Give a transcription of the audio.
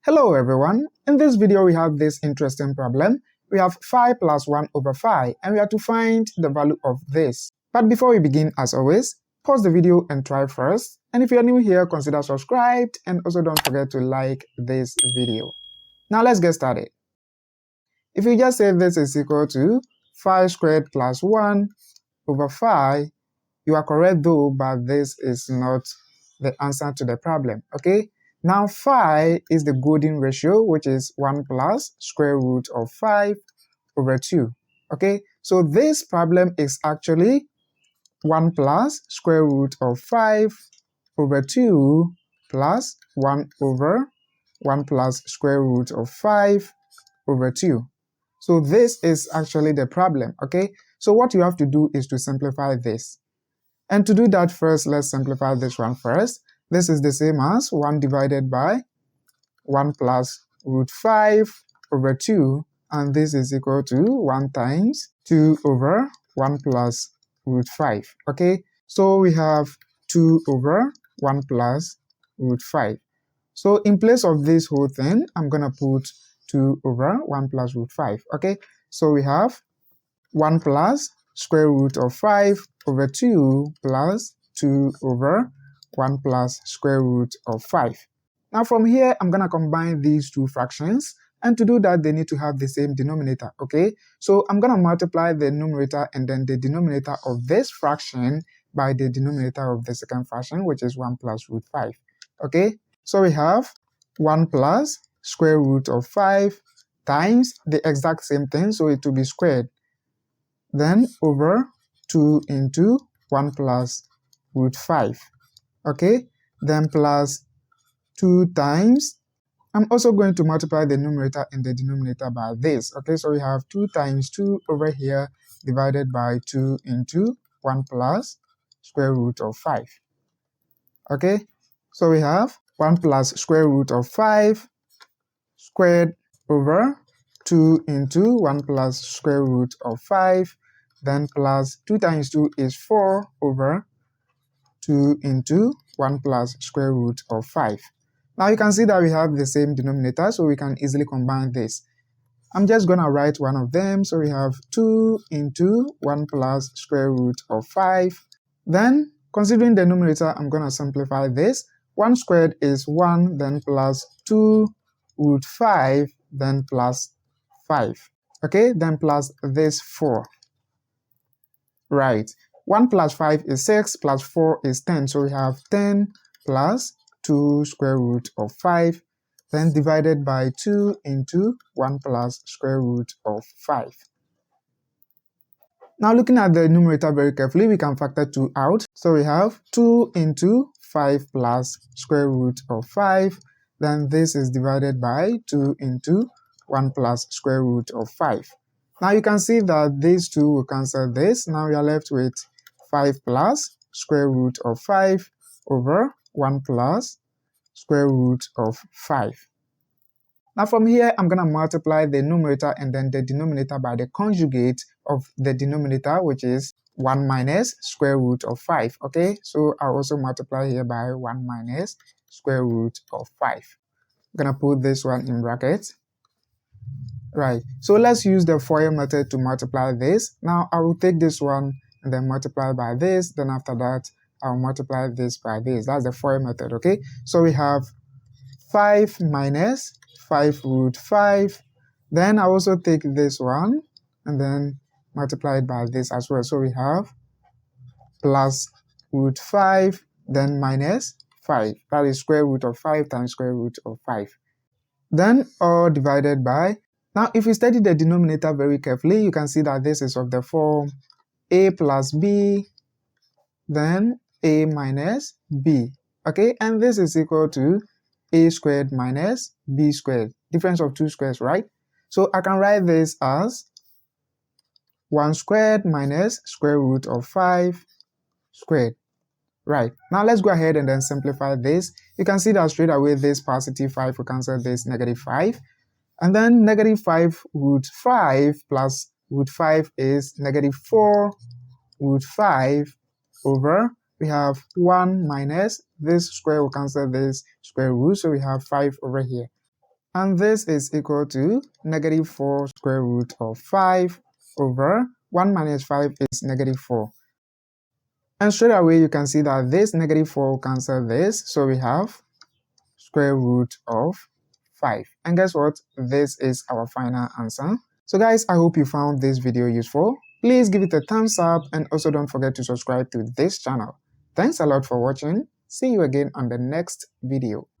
Hello everyone, in this video we have this interesting problem. We have phi plus 1 over phi and we have to find the value of this. But before we begin, as always, pause the video and try first. And if you're new here, consider subscribed and also don't forget to like this video. Now let's get started. If you just say this is equal to phi squared plus 1 over phi, you are correct though, but this is not the answer to the problem, okay? Now phi is the golden ratio, which is 1 plus square root of 5 over 2, okay? So this problem is actually 1 plus square root of 5 over 2 plus 1 over 1 plus square root of 5 over 2. So this is actually the problem, okay? So what you have to do is to simplify this. And to do that, first, let's simplify this one first. This is the same as 1 divided by 1 plus root 5 over 2, and this is equal to 1 times 2 over 1 plus root 5, okay? So we have 2 over 1 plus root 5. So in place of this whole thing, I'm going to put 2 over 1 plus root 5, okay? So we have 1 plus square root of 5 over 2 plus 2 over 1 plus square root of 5. Now from here, I'm going to combine these two fractions, and to do that, they need to have the same denominator, okay? So I'm going to multiply the numerator and then the denominator of this fraction by the denominator of the second fraction, which is 1 plus root 5, okay? So we have 1 plus square root of 5 times the exact same thing, so it will be squared, then over 2 into 1 plus root 5. Okay, then plus 2 times, I'm also going to multiply the numerator and the denominator by this. Okay, so we have 2 times 2 over here divided by 2 into 1 plus square root of 5. Okay, so we have 1 plus square root of 5 squared over 2 into 1 plus square root of 5, then plus 2 times 2 is 4 over 2 into 1 plus square root of 5. Now you can see that we have the same denominator, so we can easily combine this. I'm just going to write one of them, so we have 2 into 1 plus square root of 5. Then, considering the numerator, I'm going to simplify this. 1 squared is 1, then plus 2 root 5, then plus 5. Okay, then plus this 4. Right. 1 plus 5 is 6, plus 4 is 10. So we have 10 plus 2 square root of 5, then divided by 2 into 1 plus square root of 5. Now looking at the numerator very carefully, we can factor 2 out. So we have 2 into 5 plus square root of 5. Then this is divided by 2 into 1 plus square root of 5. Now you can see that these two will cancel this. Now we are left with 5 plus square root of 5 over 1 plus square root of 5. Now from here, I'm going to multiply the numerator and then the denominator by the conjugate of the denominator, which is 1 minus square root of 5. Okay, so I'll also multiply here by 1 minus square root of 5. I'm going to put this one in brackets. Right, so let's use the FOIL method to multiply this. Now I will take this one and then multiply by this. Then after that, I'll multiply this by this. That's the FOIL method, okay? So we have 5 minus 5 root 5. Then I also take this one and then multiply it by this as well. So we have plus root 5, then minus 5. That is square root of 5 times square root of 5. Then all divided by. Now if you study the denominator very carefully, you can see that this is of the form a plus b, then a minus b, okay? And this is equal to a squared minus b squared, difference of two squares, right? So I can write this as 1 squared minus square root of 5 squared. Right, now let's go ahead and then simplify this. You can see that straight away this positive 5 will cancel this negative 5. And then negative 5 root 5 plus root 5 is negative 4 root 5 over, we have 1 minus, this square will cancel this square root, so we have 5 over here. And this is equal to negative 4 square root of 5 over 1 minus 5 is negative 4. And straight away you can see that this negative 4 will cancel this, so we have square root of 5. And guess what? This is our final answer. So guys, I hope you found this video useful. Please give it a thumbs up and also don't forget to subscribe to this channel. Thanks a lot for watching. See you again on the next video.